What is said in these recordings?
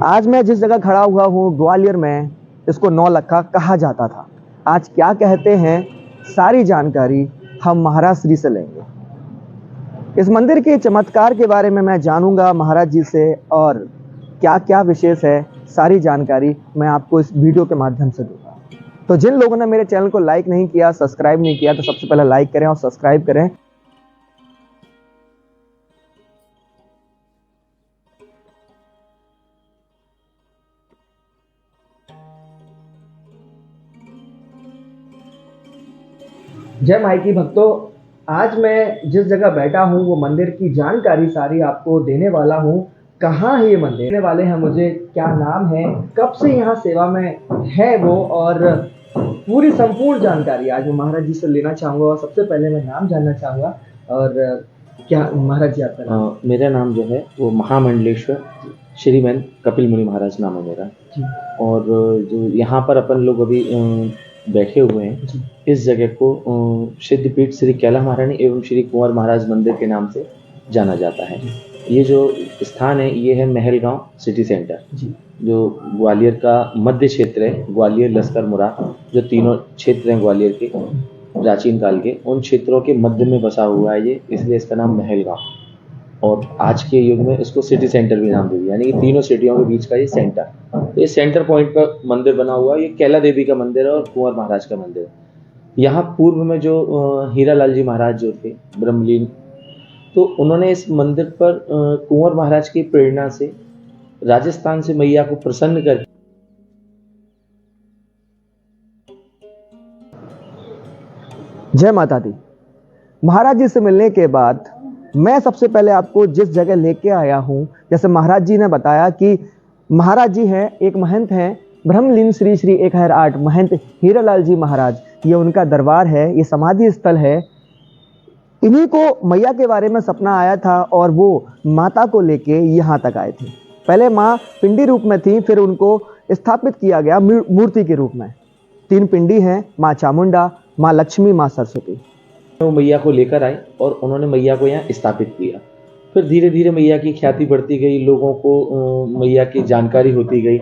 आज मैं जिस जगह खड़ा हुआ हूँ ग्वालियर में, इसको नौलखा कहा जाता था। आज क्या कहते हैं, सारी जानकारी हम महाराज श्री से लेंगे। इस मंदिर के चमत्कार के बारे में मैं जानूंगा महाराज जी से, और क्या क्या विशेष है, सारी जानकारी मैं आपको इस वीडियो के माध्यम से दूंगा। तो जिन लोगों ने मेरे चैनल को लाइक नहीं किया, सब्सक्राइब नहीं किया, तो सबसे पहले लाइक करें और सब्सक्राइब करें। जय माइकी भक्तों, आज मैं जिस जगह बैठा हूँ वो मंदिर की जानकारी सारी आपको देने वाला हूँ। कहाँ है ये मंदिर, देने वाले हैं मुझे, क्या नाम है, कब से यहाँ सेवा में है वो, और पूरी संपूर्ण जानकारी आज मैं महाराज जी से लेना चाहूँगा। और सबसे पहले मैं नाम जानना चाहूँगा। और क्या महाराज जी आपका नाम? मेरा नाम जो है वो महामंडलेश्वर श्रीमन कपिल मुनि महाराज नाम है मेरा। और जो यहाँ पर अपन लोग अभी बैठे हुए हैं, इस जगह को सिद्धपीठ श्री कैला महारानी एवं श्री कुंवर महाराज मंदिर के नाम से जाना जाता है। ये जो स्थान है ये है महलगांव सिटी सेंटर, जो ग्वालियर का मध्य क्षेत्र है। ग्वालियर, लश्कर, मुराद जो तीनों क्षेत्र हैं ग्वालियर के प्राचीन काल के, उन क्षेत्रों के मध्य में बसा हुआ है ये, इसलिए इसका नाम महलगांव। और आज के युग में इसको सिटी सेंटर भी नाम दे दिया, यानी कि तीनों सिटियों के बीच का ये सेंटर। तो ये सेंटर पॉइंट पर मंदिर बना हुआ है। ये कैला देवी का मंदिर है और कुंवर महाराज का मंदिर है। यहाँ पूर्व में जो हीरालाल जी महाराज जो थे ब्रह्मलीन, तो उन्होंने इस मंदिर पर कुंवर महाराज की प्रेरणा से राजस्थान से मैया को प्रसन्न कर जय माता दी। महाराज जी से मिलने के बाद मैं सबसे पहले आपको जिस जगह लेके आया हूँ, जैसे महाराज जी ने बताया कि महाराज जी हैं, एक महंत हैं, ब्रह्मलीन श्री श्री 1008 महंत हीरालाल जी महाराज, ये उनका दरबार है, ये समाधि स्थल है। इन्हीं को मैया के बारे में सपना आया था और वो माता को लेके यहाँ तक आए थे। पहले माँ पिंडी रूप में थी, फिर उनको स्थापित किया गया मूर्ति के रूप में। 3 पिंडी हैं, माँ चामुंडा, माँ लक्ष्मी, माँ सरस्वती। वो मैया को लेकर आए और उन्होंने मैया को यहाँ स्थापित किया। फिर धीरे धीरे मैया की ख्याति बढ़ती गई, लोगों को मैया की जानकारी होती गई,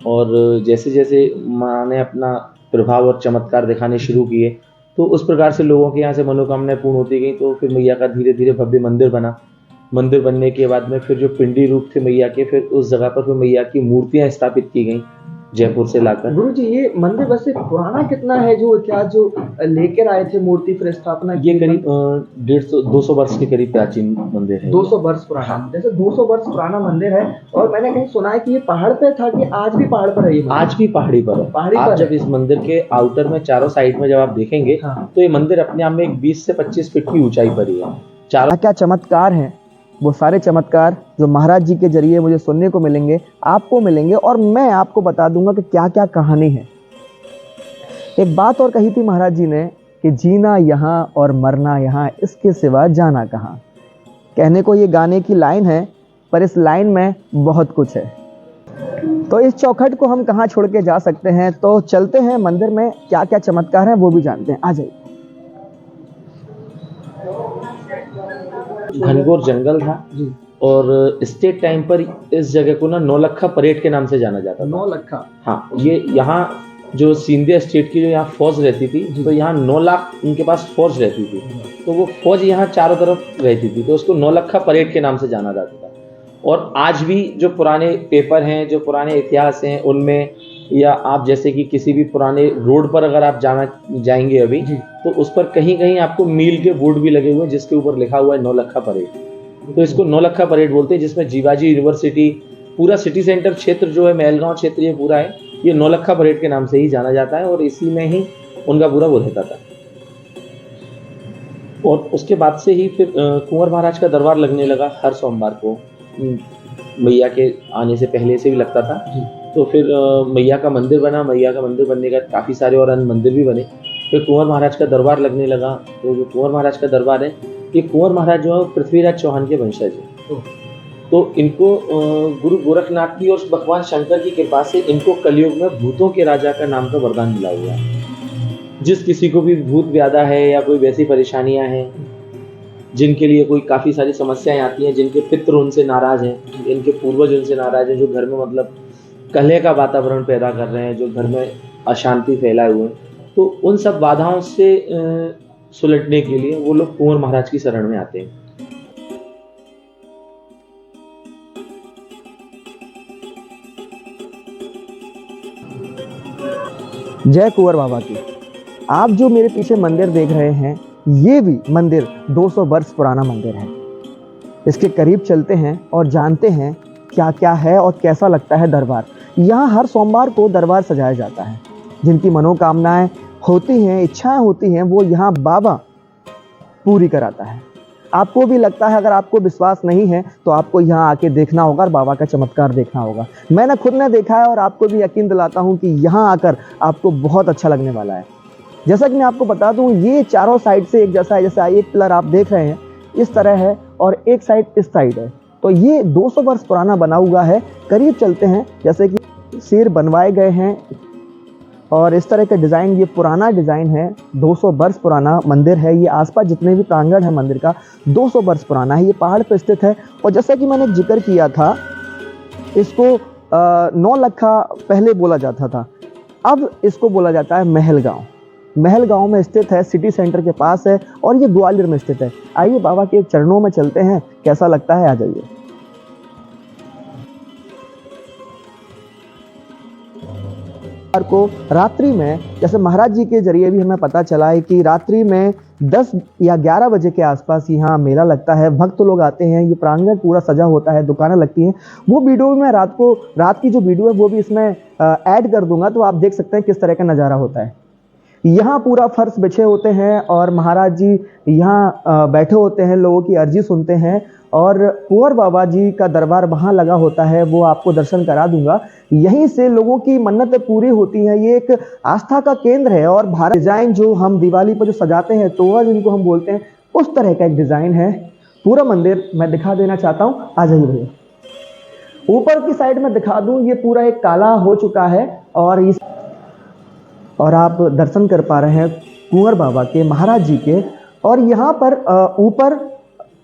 और जैसे जैसे माँ ने अपना प्रभाव और चमत्कार दिखाने शुरू किए, तो उस प्रकार से लोगों के यहाँ से मनोकामनाएं पूर्ण होती गई। तो फिर मैया का धीरे धीरे भव्य मंदिर बना। मंदिर बनने के बाद में फिर जो पिंडी रूप थे मैया के, फिर उस जगह पर फिर मैया की मूर्तियाँ स्थापित की गई जयपुर से लाकर। गुरु जी, ये मंदिर वैसे पुराना कितना है, जो लेकर आए थे मूर्ति फिर स्थापना? ये करीब 150-200 वर्ष के करीब प्राचीन मंदिर है। 200 वर्ष पुराना। हाँ। जैसे 200 वर्ष पुराना मंदिर है, और मैंने कहीं सुना है कि ये पहाड़ पे था, कि आज भी पहाड़ पर है ये? आज भी पहाड़ी पर है। पहाड़ी पर जब इस मंदिर के आउटर में चारों साइड में जब आप देखेंगे, हाँ, तो ये मंदिर अपने आप में एक 20 से 25 फीट की ऊंचाई पर ही है। चारों क्या चमत्कार है, वो सारे चमत्कार जो महाराज जी के जरिए मुझे सुनने को मिलेंगे, आपको मिलेंगे, और मैं आपको बता दूंगा कि क्या क्या कहानी है। एक बात और कही थी महाराज जी ने कि जीना यहाँ और मरना यहाँ, इसके सिवा जाना कहाँ। कहने को ये गाने की लाइन है, पर इस लाइन में बहुत कुछ है। तो इस चौखट को हम कहाँ छोड़ के जा सकते हैं, तो चलते हैं मंदिर में, क्या क्या चमत्कार है वो भी जानते हैं। आ जाइए। घनघोर जंगल था और स्टेट टाइम पर इस जगह को ना नौलखा परेड के नाम से जाना जाता था। नौलखा? हाँ, ये यहाँ जो सिंधिया स्टेट की जो यहाँ फौज रहती थी, तो यहाँ 9 लाख उनके पास फौज रहती थी, तो वो फौज यहाँ चारों तरफ रहती थी, तो उसको नौलखा परेड के नाम से जाना जाता था। और आज भी जो पुराने पेपर हैं, जो पुराने इतिहास हैं, उनमें, या आप जैसे कि किसी भी पुराने रोड पर अगर आप जाएंगे अभी, तो उस पर कहीं कहीं आपको मील के बोर्ड भी लगे हुए हैं जिसके ऊपर लिखा हुआ है नौलखा परेड। तो इसको नौलखा परेड बोलते हैं, जिसमें जीवाजी यूनिवर्सिटी, पूरा सिटी सेंटर क्षेत्र जो है, महलगांव क्षेत्र ये पूरा है, ये नौलखा परेड के नाम से ही जाना जाता है, और इसी में ही उनका पूरा वो रहता था। और उसके बाद से ही फिर कुंवर महाराज का दरबार लगने लगा हर सोमवार को। मैया के आने से पहले से भी लगता था। तो फिर मैया का मंदिर बना। मैया का मंदिर बनने का काफ़ी सारे और अन्य मंदिर भी बने। फिर कुंवर महाराज का दरबार लगने लगा। तो जो कुंवर महाराज का दरबार है, ये कुंवर महाराज जो है पृथ्वीराज चौहान के वंशज हैं। तो इनको गुरु गोरखनाथ की और भगवान शंकर की कृपा से इनको कलयुग में भूतों के राजा का नाम का वरदान मिला हुआ है। जिस किसी को भी भूत व्याधा है या कोई वैसी परेशानियां हैं, जिनके लिए कोई काफ़ी सारी समस्याएं आती हैं, जिनके पितृ उनसे नाराज हैं, इनके पूर्वज उनसे नाराज हैं, जो घर में मतलब कलह का वातावरण पैदा कर रहे हैं, जो घर में अशांति फैलाए हुए हैं, तो उन सब बाधाओं से सुलटने के लिए वो लोग कुंवर महाराज की शरण में आते हैं। जय कुंवर बाबा की। आप जो मेरे पीछे मंदिर देख रहे हैं, ये भी मंदिर 200 वर्ष पुराना मंदिर है। इसके करीब चलते हैं और जानते हैं क्या क्या है और कैसा लगता है दरबार। यहाँ हर सोमवार को दरबार सजाया जाता है। जिनकी मनोकामनाएं होती हैं, इच्छाएं होती हैं, वो यहाँ बाबा पूरी कराता है। आपको भी लगता है, अगर आपको विश्वास नहीं है तो आपको यहाँ आके देखना होगा और बाबा का चमत्कार देखना होगा। मैंने खुद ने देखा है और आपको भी यकीन दिलाता हूँ कि यहाँ आकर आपको बहुत अच्छा लगने वाला है। जैसा कि मैं आपको बता दूँ, ये चारों साइड से एक जैसा है। जैसा एक पिलर आप देख रहे हैं इस तरह है और एक साइड इस साइड है, तो ये 200 वर्ष पुराना बना हुआ है। करीब चलते हैं, जैसे कि शेर बनवाए गए हैं और इस तरह का डिज़ाइन, ये पुराना डिज़ाइन है। 200 वर्ष पुराना मंदिर है। ये आसपास जितने भी प्रांगण है मंदिर का 200 वर्ष पुराना है। ये पहाड़ पर स्थित है और जैसा कि मैंने जिक्र किया था, इसको 9 लखा पहले बोला जाता था, अब इसको बोला जाता है महल गाँव। महल गाँव में स्थित है, सिटी सेंटर के पास है और ये ग्वालियर में स्थित है। आइए बाबा के चरणों में चलते हैं, कैसा लगता है, आ जाइए। को रात्रि में, जैसे महाराज जी के जरिए भी हमें पता चला है कि रात्रि में 10 या 11 बजे के आसपास यहाँ मेला लगता है। भक्त लोग आते हैं, ये प्रांगण पूरा सजा होता है, दुकानें लगती हैं। वो वीडियो में रात की जो वीडियो है वो भी इसमें ऐड कर दूंगा, तो आप देख सकते हैं किस तरह का नज़ारा होता है। यहाँ पूरा फर्श बिछे होते हैं और महाराज जी यहाँ बैठे होते हैं, लोगों की अर्जी सुनते हैं और कुंवर बाबा जी का दरबार वहाँ लगा होता है, वो आपको दर्शन करा दूंगा। यहीं से लोगों की मन्नतें पूरी होती हैं। ये एक आस्था का केंद्र है और भारत डिज़ाइन जो हम दिवाली पर जो सजाते हैं, तोवा जिनको हम बोलते हैं, उस तरह का एक डिज़ाइन है। पूरा मंदिर मैं दिखा देना चाहता हूँ, आ जाइए भैया। ऊपर की साइड में दिखा दूँ, ये पूरा एक काला हो चुका है और आप दर्शन कर पा रहे हैं कुंवर बाबा के, महाराज जी के। और यहाँ पर ऊपर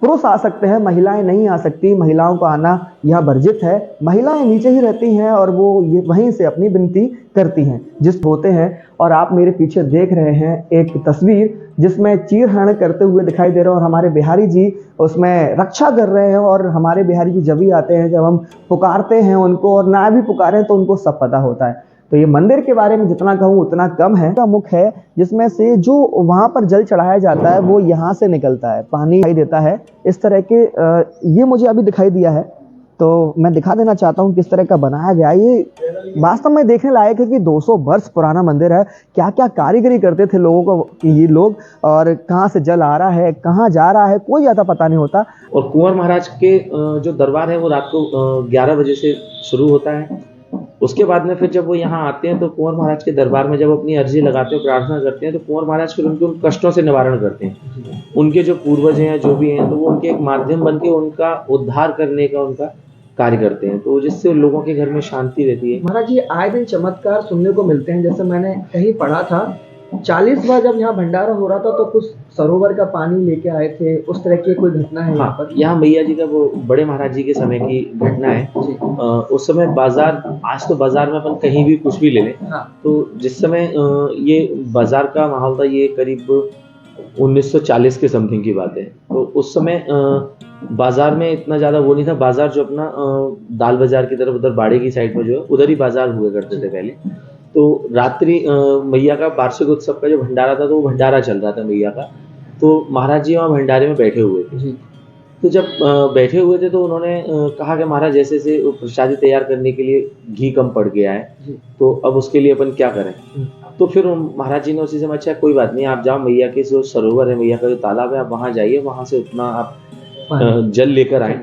पुरुष आ सकते हैं, महिलाएं नहीं आ सकती। महिलाओं को आना यहाँ वर्जित है। महिलाएं नीचे ही रहती हैं और वो ये वहीं से अपनी विनती करती हैं जिस होते हैं। और आप मेरे पीछे देख रहे हैं एक तस्वीर जिसमें चीरहरण करते हुए दिखाई दे रहे हैं और हमारे बिहारी जी उसमें रक्षा कर रहे हैं। और हमारे बिहारी जी जब भी आते हैं, जब हम पुकारते हैं उनको, और ना भी पुकारें तो उनको सब पता होता है। तो ये मंदिर के बारे में जितना कहूँ उतना कम है। का मुख है जिसमें से जो वहाँ पर जल चढ़ाया जाता है वो यहाँ से निकलता है, पानी दिखाई देता है इस तरह के। ये मुझे अभी दिखाई दिया है, तो मैं दिखा देना चाहता हूँ किस तरह का बनाया गया। ये वास्तव में देखने लायक है कि 200 वर्ष पुराना मंदिर है। क्या क्या कारीगरी करते थे लोगों को ये लोग, और कहाँ से जल आ रहा है, कहाँ जा रहा है, कोई ज़्यादा पता नहीं होता। और कुंवर महाराज के जो दरबार है वो रात को 11 बजे से शुरू होता है। उसके बाद में फिर जब वो यहाँ आते हैं तो कुंवर महाराज के दरबार में जब अपनी अर्जी लगाते हैं, प्रार्थना करते हैं, तो कुंवर महाराज फिर उनके उन कष्टों से निवारण करते हैं। उनके जो पूर्वज हैं, जो भी हैं, तो वो उनके एक माध्यम बन के उनका उद्धार करने का उनका कार्य करते हैं, तो जिससे लोगों के घर में शांति रहती है। महाराज जी आए दिन चमत्कार सुनने को मिलते हैं। जैसे मैंने कहीं पढ़ा था, 40वां जब यहाँ भंडारा हो रहा था तो कुछ सरोवर का पानी लेके आए थे, उस तरह की कोई घटना है यहाँ पर? यहाँ मैया जी का, वो बड़े महाराज जी के समय की घटना है। उस समय बाजार, आज तो बाजार में अपन कहीं भी कुछ भी ले लें, तो जिस समय ये बाजार का माहौल था, ये करीब 1940 के समथिंग की बात है। तो उस समय बाजार में इतना ज़्यादा वो नहीं था। बाजार जो अपना दाल बाजार की तरफ, उधर बाड़े की साइड में जो है, उधर ही बाजार हुआ करते थे पहले। तो रात्रि मैया का वार्षिक उत्सव का जो भंडारा था, तो वो भंडारा चल रहा था मैया का। तो महाराज जी वहाँ भंडारे में बैठे हुए थे। तो जब बैठे हुए थे तो उन्होंने कहा कि महाराज जैसे से प्रसादी तैयार करने के लिए घी कम पड़ गया है, तो अब उसके लिए अपन क्या करें। तो फिर महाराज जी ने उसी समय, अच्छा कोई बात नहीं, आप जाओ मैया के जो सरोवर है, मैया का जो तालाब है, आप वहाँ जाइए, वहाँ से उतना आप जल लेकर आए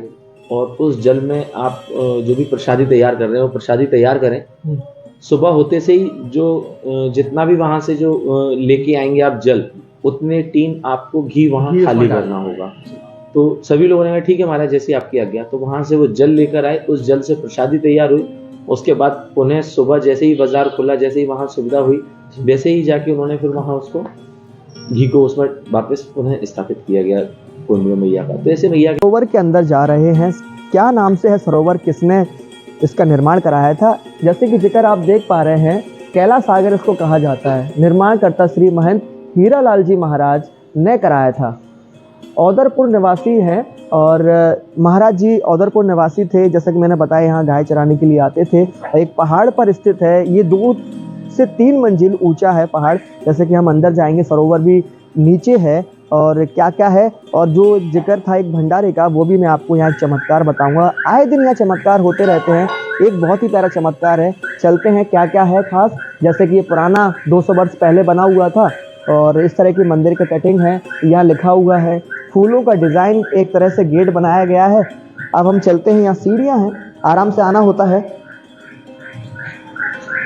और उस जल में आप जो भी प्रसादी तैयार कर रहे हैं वो प्रसादी तैयार करें। सुबह होते से ही जो जितना भी वहाँ से जो लेके आएंगे आप जल, उतने टीन आपको घी वहाँ खाली करना होगा। तो सभी लोगों ने कहा ठीक है महाराज, जैसी आपकी आज्ञा। तो वहाँ से वो जल लेकर आए, उस जल से प्रसादी तैयार हुई। उसके बाद पुनः सुबह जैसे ही बाजार खुला, जैसे ही वहाँ सुविधा हुई, वैसे ही जाके उन्होंने फिर वहाँ उसको घी को उसमें वापस पुनः स्थापित किया गया कुंड मैया का। तो ऐसे मैया सरोवर के अंदर जा रहे हैं। क्या नाम से है सरोवर, किसने इसका निर्माण कराया था। जैसे कि जिक्र आप देख पा रहे हैं, कैला सागर इसको कहा जाता है। निर्माणकर्ता श्री महंत हीरालाल जी महाराज ने कराया था। औदरपुर निवासी हैं और महाराज जी औदरपुर निवासी थे। जैसा कि मैंने बताया, यहाँ गाय चराने के लिए आते थे। एक पहाड़ पर स्थित है, ये 2 से 3 मंजिल ऊंचा है पहाड़। जैसे कि हम अंदर जाएंगे, सरोवर भी नीचे है और क्या क्या है, और जो जिक्र था एक भंडारे का, वो भी मैं आपको यहाँ एक चमत्कार बताऊंगा। आए दिन यहाँ चमत्कार होते रहते हैं। एक बहुत ही प्यारा चमत्कार है, चलते हैं क्या क्या है खास। जैसे कि ये पुराना 200 वर्ष पहले बना हुआ था और इस तरह की मंदिर का कटिंग है, यहाँ लिखा हुआ है। फूलों का डिज़ाइन, एक तरह से गेट बनाया गया है। अब हम चलते हैं, यहाँ सीढ़ियाँ हैं, आराम से आना होता है।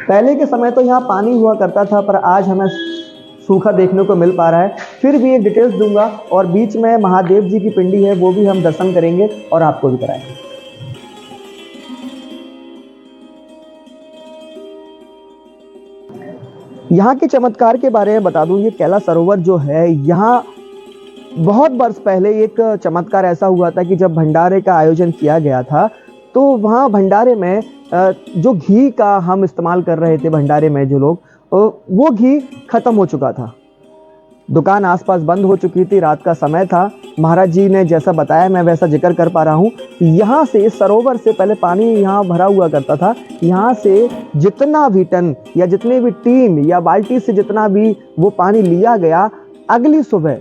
पहले के समय तो यहाँ पानी हुआ करता था, पर आज हमें सूखा देखने को मिल पा रहा है। फिर भी एक डिटेल्स दूंगा, और बीच में महादेव जी की पिंडी है, वो भी हम दर्शन करेंगे और आपको भी कराएंगे। यहाँ के चमत्कार के बारे में बता दूं, ये कैला सरोवर जो है, यहाँ बहुत वर्ष पहले एक चमत्कार ऐसा हुआ था कि जब भंडारे का आयोजन किया गया था, तो वहाँ भंडारे में जो घी का हम इस्तेमाल कर रहे थे भंडारे में जो लोग, वो घी खत्म हो चुका था। दुकान आसपास बंद हो चुकी थी, रात का समय था। महाराज जी ने जैसा बताया, मैं वैसा जिक्र कर पा रहा हूँ। यहाँ से, इस सरोवर से पहले पानी यहाँ भरा हुआ करता था। यहाँ से जितना भी टन या जितने भी टीन या बाल्टी से जितना भी वो पानी लिया गया, अगली सुबह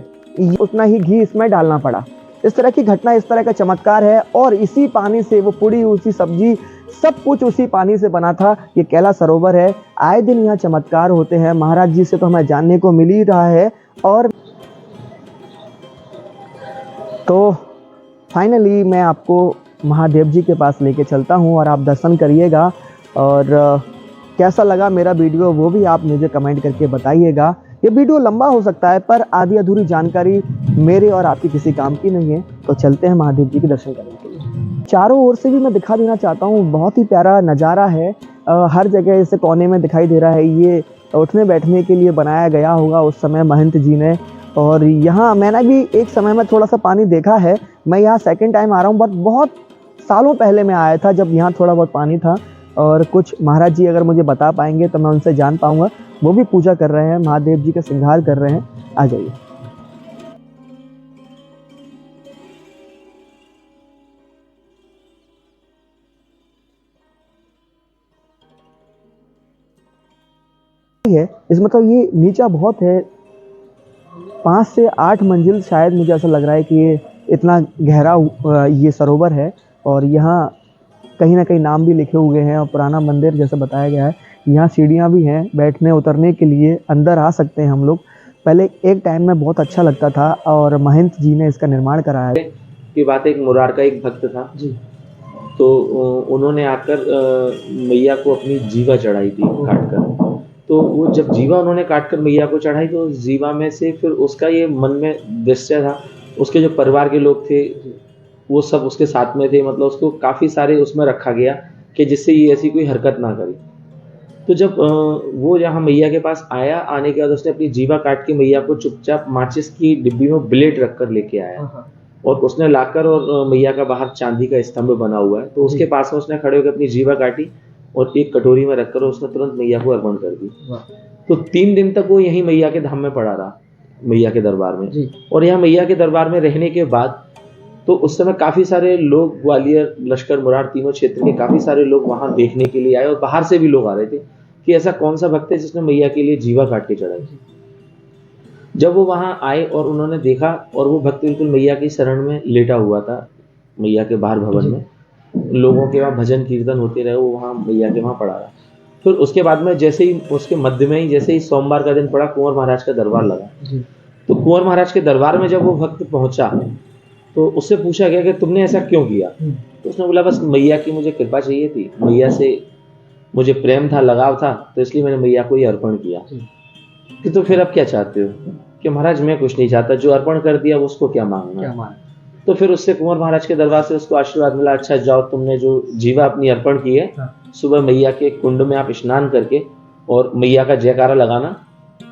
उतना ही घी इसमें डालना पड़ा। इस तरह की घटना, इस तरह का चमत्कार है। और इसी पानी से वो पूड़ी, उसी सब्जी, सब कुछ उसी पानी से बना था। ये कैला सरोवर है। आए दिन यहाँ चमत्कार होते हैं। महाराज जी से तो हमें जानने को मिल ही रहा है। और तो फाइनली मैं आपको महादेव जी के पास लेके चलता हूँ और आप दर्शन करिएगा। और कैसा लगा मेरा वीडियो, वो भी आप मुझे कमेंट करके बताइएगा। ये वीडियो लंबा हो सकता है, पर आधी अधूरी जानकारी मेरे और आपकी किसी काम की नहीं है। तो चलते हैं महादेव जी के दर्शन करने के लिए। चारों ओर से भी मैं दिखा देना चाहता हूँ, बहुत ही प्यारा नज़ारा है। हर जगह इसे कोने में दिखाई दे रहा है। ये उठने बैठने के लिए बनाया गया होगा उस समय महंत जी ने। और यहाँ मैंने भी एक समय में थोड़ा सा पानी देखा है। मैं यहाँ सेकंड टाइम आ रहा हूँ, बट बहुत सालों पहले मैं आया था जब यहाँ थोड़ा बहुत पानी था। और कुछ महाराज जी अगर मुझे बता पाएंगे तो मैं उनसे जान पाऊंगा। वो भी पूजा कर रहे हैं, महादेव जी का श्रृंगार कर रहे हैं। आ जाइए। है इस मतलब ये नीचा बहुत है, 5 से 8 मंजिल शायद, मुझे ऐसा लग रहा है कि ये इतना गहरा ये सरोवर है। और यहाँ कहीं ना कहीं नाम भी लिखे हुए हैं। और पुराना मंदिर जैसे बताया गया है। यहाँ सीढ़ियाँ भी हैं बैठने उतरने के लिए, अंदर आ सकते हैं हम लोग। पहले एक टाइम में बहुत अच्छा लगता था और महंत जी ने इसका निर्माण कराया है। की बात, एक मुरार का एक भक्त था जी। तो उन्होंने आकर मैया को अपनी जीवा चढ़ाई थी काट कर। तो वो जब जीवा उन्होंने काट कर मैया को चढ़ाई, तो जीवा में से फिर उसका ये मन में दृश्य था। उसके जो परिवार के लोग थे वो सब उसके साथ में थे, मतलब उसको काफ़ी सारे उसमें रखा गया कि जिससे ये ऐसी कोई हरकत ना करे। तो जब वो यहाँ मैया के पास आया, आने के बाद उसने अपनी जीवा काट के मैया को चुपचाप माचिस की डिब्बी में ब्लेड रख कर लेके आया। और उसने लाकर, और मैया का बाहर चांदी का स्तंभ बना हुआ है, तो उसके पास में उसने खड़े होकर अपनी जीवा काटी और एक कटोरी में रखकर उसने तुरंत मैया को अर्पण कर दी। तो 3 दिन तक वो यहीं मैया के धाम में पड़ा रहा, मैया के दरबार में। और यहाँ मैया के दरबार में रहने के बाद तो उस समय काफ़ी सारे लोग, ग्वालियर, लश्कर, मुरार, तीनों क्षेत्र के काफ़ी सारे लोग वहाँ देखने के लिए आए। और बाहर से भी लोग आ रहे थे कि ऐसा कौन सा भक्त है जिसने मैया के लिए जीवा काट के चढ़ाई। जब वो वहाँ आए और उन्होंने देखा, और वो भक्त बिल्कुल मैया की शरण में लेटा हुआ था, मैया के बाहर भवन में। लोगों के वहाँ भजन कीर्तन होते रहे, वो वहाँ मैया के वहाँ पड़ा रहा। फिर उसके बाद में जैसे ही उसके मध्य में ही, जैसे ही सोमवार का दिन पड़ा, कुंवर महाराज का दरबार लगा। तो कुंवर महाराज के दरबार में जब वो भक्त पहुंचा तो उससे पूछा गया कि तुमने ऐसा क्यों किया। तो उसने बोला, बस मैया की मुझे कृपा चाहिए थी, मैया से मुझे प्रेम था, लगाव था, तो इसलिए मैंने मैया को ये अर्पण किया। कि तो फिर अब क्या चाहते हो? कि महाराज मैं कुछ नहीं चाहता, जो अर्पण कर दिया उसको क्या मांगना। तो फिर उससे कुंवर महाराज के दरबार से उसको आशीर्वाद मिला, अच्छा जाओ, तुमने जो जीवा अपनी अर्पण की है, सुबह मैया के कुंड में आप स्नान करके और मैया का जयकारा लगाना,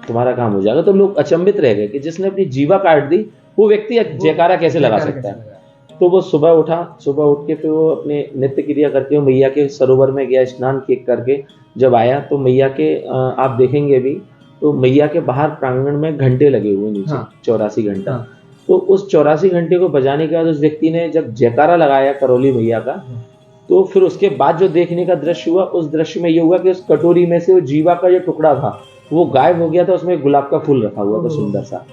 तुम्हारा काम हो जाएगा। तो लोग अचंभित रह गए कि जिसने अपनी जीवा काट दी वो व्यक्ति जयकारा कैसे लगा सकता है। तो वो सुबह उठ के फिर वो अपने नित्य क्रिया करते हुए मैया के सरोवर में गया, स्नान करके जब आया तो मैया के आप देखेंगे भी तो मैया के बाहर प्रांगण में घंटे लगे हुए नीचे, हाँ। 84 घंटा। हाँ। तो उस 84 घंटे को बजाने के बाद उस व्यक्ति ने जब जयकारा लगाया करौली मैया का, तो फिर उसके बाद जो देखने का दृश्य हुआ, उस दृश्य में ये हुआ कि उस कटोरी में से वो जीवा का जो टुकड़ा था वो गायब हो गया था, उसमें गुलाब का फूल रखा हुआ था सुंदर सा।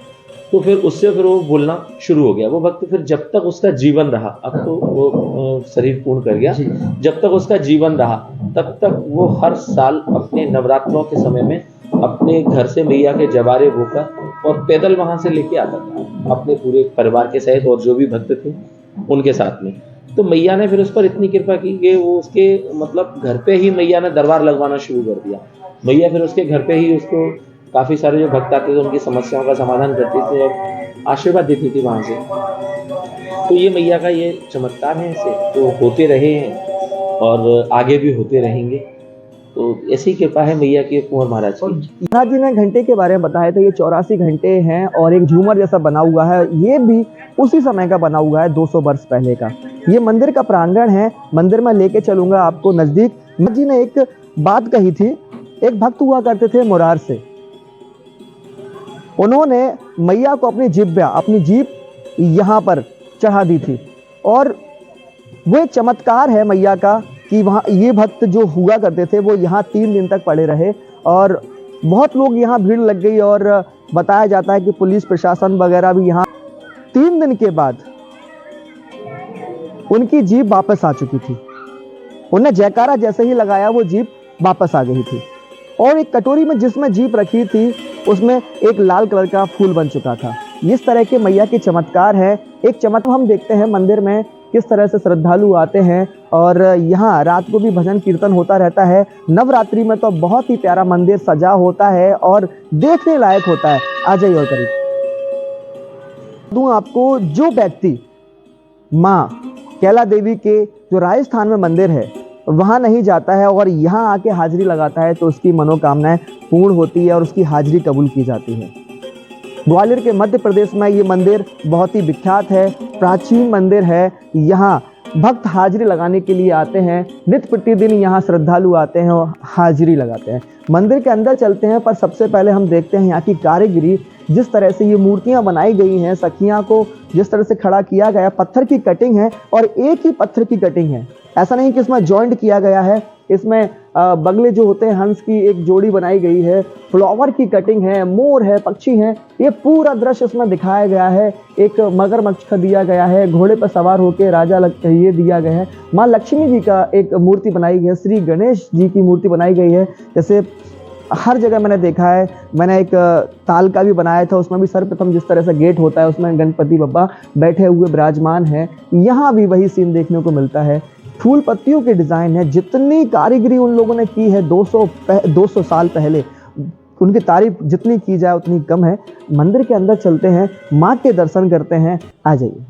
तो फिर उससे फिर वो बोलना शुरू हो गया। वो भक्त फिर जब तक उसका जीवन रहा, अब तो वो शरीर पूर्ण कर गया, जब तक उसका जीवन रहा तब तक वो हर साल अपने नवरात्रों के समय में अपने घर से मैया के जवारे होकर और पैदल वहां से लेके आता था अपने पूरे परिवार के सहित और जो भी भक्त थे उनके साथ में। तो मैया ने फिर उस पर इतनी कृपा की कि वो उसके मतलब घर पे ही मैया ने दरबार लगवाना शुरू कर दिया। मैया फिर उसके घर पे ही उसको काफ़ी सारे जो भक्त आते थे उनकी समस्याओं का समाधान करती थी और आशीर्वाद देती थी वहाँ से। तो ये मैया का ये चमत्कार है, ऐसे तो होते रहे हैं और आगे भी होते रहेंगे। तो ऐसी कृपा है मैया की कुंवर महाराज की। महाराज जी ने घंटे के बारे में बताया था, ये 84 घंटे हैं और एक झूमर जैसा बना हुआ है, ये भी उसी समय का बना हुआ है, 200 वर्ष पहले का। ये मंदिर का प्रांगण है, मंदिर में लेके चलूंगा आपको नजदीक। महाराज जी ने एक बात कही थी, एक भक्त हुआ करते थे मुरार से, उन्होंने मैया को अपनी जीभ यहाँ पर चढ़ा दी थी और वो एक चमत्कार है मैया का कि वहाँ ये भक्त जो हुआ करते थे वो यहाँ 3 दिन तक पड़े रहे और बहुत लोग यहाँ भीड़ लग गई और बताया जाता है कि पुलिस प्रशासन वगैरह भी यहाँ 3 दिन के बाद उनकी जीभ वापस आ चुकी थी। उन्हें जयकारा जैसे ही लगाया वो जीभ वापस आ गई थी और एक कटोरी में जिसमें जीभ रखी थी उसमें एक लाल कलर का फूल बन चुका था। इस तरह के मैया के चमत्कार है। एक चमत्कार हम देखते हैं मंदिर में किस तरह से श्रद्धालु आते हैं और यहाँ रात को भी भजन कीर्तन होता रहता है। नवरात्रि में तो बहुत ही प्यारा मंदिर सजा होता है और देखने लायक होता है। आ जाइए और करीब दूं आपको, जो व्यक्ति माँ कैला देवी के जो राजस्थान में मंदिर है वहाँ नहीं जाता है और यहाँ आके हाजिरी लगाता है तो उसकी मनोकामनाएं पूर्ण होती है और उसकी हाजिरी कबूल की जाती है। ग्वालियर के मध्य प्रदेश में ये मंदिर बहुत ही विख्यात है, प्राचीन मंदिर है। यहाँ भक्त हाजिरी लगाने के लिए आते हैं, नित्य प्रतिदिन यहाँ श्रद्धालु आते हैं और हाजिरी लगाते हैं। मंदिर के अंदर चलते हैं पर सबसे पहले हम देखते हैं यहाँ की कारीगरी, जिस तरह से ये मूर्तियाँ बनाई गई हैं, सखियाँ को जिस तरह से खड़ा किया गया, पत्थर की कटिंग है और एक ही पत्थर की कटिंग है, ऐसा नहीं कि इसमें जॉइंट किया गया है। इसमें बगले जो होते हैं हंस की एक जोड़ी बनाई गई है, फ्लावर की कटिंग है, मोर है, पक्षी हैं, ये पूरा दृश्य इसमें दिखाया गया है। एक मगरमच्छ का दिया गया है, घोड़े पर सवार होकर राजा ये दिया गया है। माँ लक्ष्मी जी का एक मूर्ति बनाई गई है, श्री गणेश जी की मूर्ति बनाई गई है। जैसे हर जगह मैंने देखा है, मैंने एक ताल का भी बनाया था, उसमें भी सर्वप्रथम जिस तरह से गेट होता है उसमें गणपति बप्पा बैठे हुए विराजमान है। यहाँ भी वही सीन देखने को मिलता है। फूल पत्तियों के डिज़ाइन है, जितनी कारीगरी उन लोगों ने की है 200 साल पहले, उनकी तारीफ जितनी की जाए उतनी कम है। मंदिर के अंदर चलते हैं, माँ के दर्शन करते हैं। आ जाइए।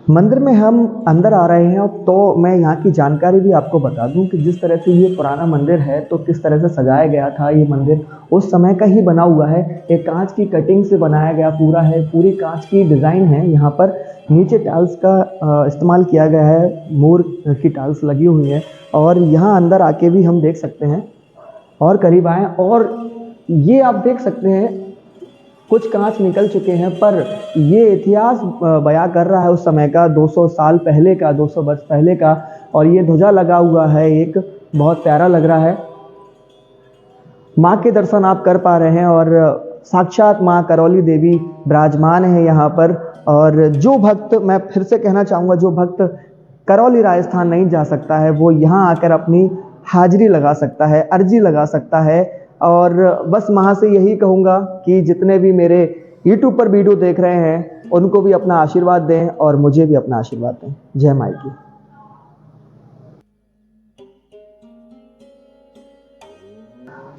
मंदिर में हम अंदर आ रहे हैं तो मैं यहाँ की जानकारी भी आपको बता दूं कि जिस तरह से ये पुराना मंदिर है तो किस तरह से सजाया गया था। ये मंदिर उस समय का ही बना हुआ है, एक कांच की कटिंग से बनाया गया पूरा है, पूरी कांच की डिज़ाइन है। यहाँ पर नीचे टाइल्स का इस्तेमाल किया गया है, मोर की टाइल्स लगी हुई है और यहाँ अंदर आके भी हम देख सकते हैं और करीब आएँ और ये आप देख सकते हैं कुछ कांच निकल चुके हैं, पर ये इतिहास बयां कर रहा है उस समय का, 200 साल पहले का, 200 वर्ष पहले का। और ये ध्वजा लगा हुआ है, एक बहुत प्यारा लग रहा है। माँ के दर्शन आप कर पा रहे हैं और साक्षात माँ करौली देवी विराजमान है यहाँ पर। और जो भक्त, मैं फिर से कहना चाहूँगा, जो भक्त करौली राजस्थान नहीं जा सकता है वो यहाँ आकर अपनी हाजिरी लगा सकता है, अर्जी लगा सकता है। और बस वहाँ से यही कहूँगा कि जितने भी मेरे YouTube पर वीडियो देख रहे हैं उनको भी अपना आशीर्वाद दें और मुझे भी अपना आशीर्वाद दें। जय माई की।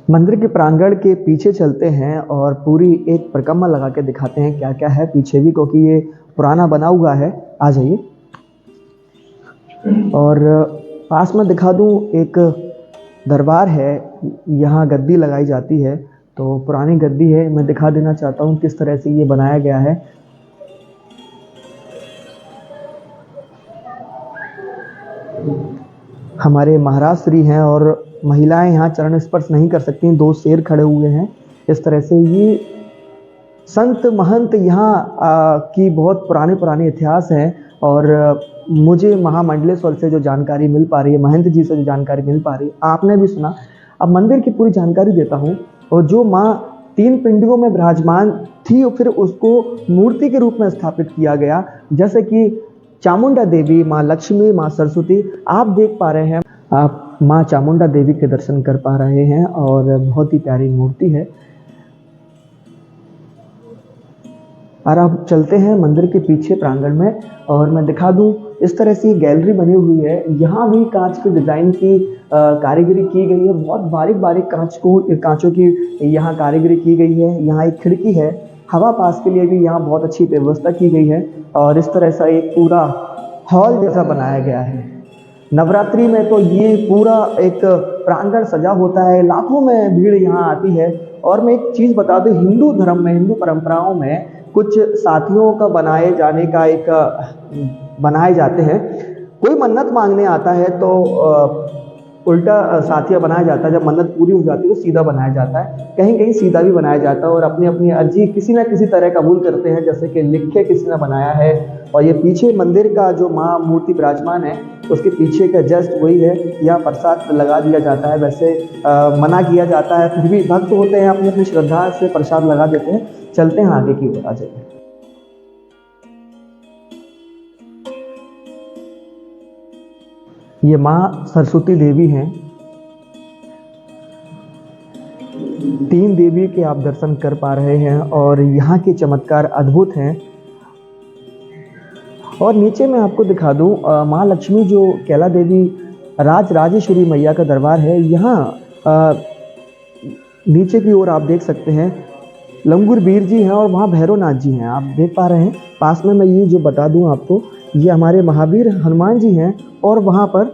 मंदिर के प्रांगण के पीछे चलते हैं और पूरी एक परिक्रमा लगा के दिखाते हैं क्या क्या है पीछे भी, क्योंकि ये पुराना बना हुआ है। आ जाइए। और पास में दिखा दूं, एक दरबार है, यहाँ गद्दी लगाई जाती है तो पुरानी गद्दी है, मैं दिखा देना चाहता हूँ किस तरह से ये बनाया गया है। हमारे महाराज श्री हैं और महिलाएं यहाँ चरण स्पर्श नहीं कर सकती, 2 शेर खड़े हुए हैं। इस तरह से ये संत महंत यहाँ की बहुत पुराने इतिहास है। और मुझे महामंडलेश्वर से जो जानकारी मिल पा रही है, महंत जी से जो जानकारी मिल पा रही है, आपने भी सुना। अब मंदिर की पूरी जानकारी देता हूँ। और जो माँ 3 पिंडियों में विराजमान थी, फिर उसको मूर्ति के रूप में स्थापित किया गया, जैसे कि चामुंडा देवी, माँ लक्ष्मी, माँ सरस्वती। आप देख पा रहे हैं, आप माँ चामुंडा देवी के दर्शन कर पा रहे हैं और बहुत ही प्यारी मूर्ति है। और अब चलते हैं मंदिर के पीछे प्रांगण में और मैं दिखा दूं, इस तरह से गैलरी बनी हुई है। यहाँ भी कांच के डिज़ाइन की कारीगरी की गई है। बहुत बारीक बारीक कांचों की यहाँ कारीगरी की गई है। यहाँ एक खिड़की है, हवा पास के लिए भी यहाँ बहुत अच्छी व्यवस्था की गई है। और इस तरह से एक पूरा हॉल जैसा बनाया गया है। नवरात्रि में तो ये पूरा एक प्रांगण सजा होता है, लाखों में भीड़ यहाँ आती है। और मैं एक चीज़ बता दूं, हिंदू धर्म में, हिंदू परंपराओं में कुछ साथियों का बनाए जाते हैं। कोई मन्नत मांगने आता है तो उल्टा साथिया बनाया जाता है। जब मन्नत पूरी हो जाती है तो सीधा बनाया जाता है, कहीं कहीं सीधा भी बनाया जाता है। और अपनी अपनी अर्जी किसी न किसी तरह कबूल करते हैं, जैसे कि लिखे किसी ने बनाया है। और ये पीछे मंदिर का जो माँ मूर्ति विराजमान है, उसके पीछे का जस्ट वही है। यहाँ प्रसाद लगा दिया जाता है, वैसे मना किया जाता है, फिर भी भक्त होते हैं, अपनी अपनी श्रद्धा से प्रसाद लगा देते हैं। चलते हैं आगे की ओर, आ जाइए। ये माँ सरस्वती देवी हैं। 3 देवी के आप दर्शन कर पा रहे हैं और यहाँ के चमत्कार अद्भुत हैं। और नीचे मैं आपको दिखा दूं, माँ लक्ष्मी जो कैला देवी राजराजेश्वरी मैया का दरबार है, यहाँ नीचे की ओर आप देख सकते हैं लंगूर वीर जी हैं और वहाँ भैरवनाथ जी हैं, आप देख पा रहे हैं। पास में मैं ये जो बता दूं आपको, ये हमारे महावीर हनुमान जी हैं और वहाँ पर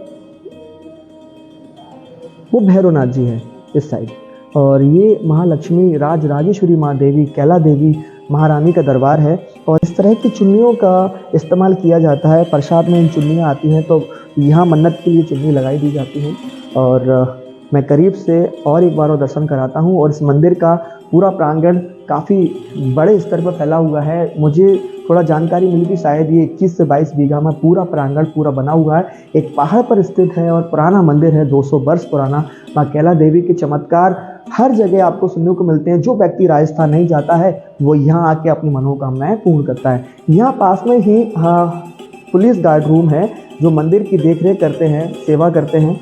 वो भैरवनाथ जी हैं इस साइड। और ये महालक्ष्मी राजराजेश्वरी माँ देवी कैला देवी महारानी का दरबार है। और इस तरह की चुन्नियों का इस्तेमाल किया जाता है। प्रसाद में इन चुन्नियाँ आती हैं, तो यहाँ मन्नत के लिए चुन्नी लगाई दी जाती है। और मैं करीब से और एक बार और दर्शन कराता हूँ। और इस मंदिर का पूरा प्रांगण काफ़ी बड़े स्तर पर फैला हुआ है। मुझे थोड़ा जानकारी मिली थी, शायद ये 21 से 22 बीघा में पूरा प्रांगण पूरा बना हुआ है। एक पहाड़ पर स्थित है और पुराना मंदिर है, 200 वर्ष पुराना। माँ कैला देवी के चमत्कार हर जगह आपको सुनने को मिलते हैं। जो व्यक्ति राजस्थान नहीं जाता है, वो यहाँ आके अपनी मनोकामनाएं पूर्ण करता है। यहाँ पास में ही पुलिस गार्ड रूम है, जो मंदिर की देखरेख करते हैं, सेवा करते हैं।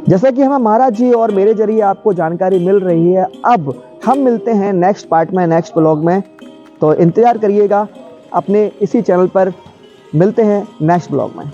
जैसा कि हमें महाराज जी और मेरे जरिए आपको जानकारी मिल रही है। अब हम मिलते हैं नेक्स्ट पार्ट में, नेक्स्ट ब्लॉग में, तो इंतज़ार करिएगा अपने इसी चैनल पर। मिलते हैं नेक्स्ट ब्लॉग में।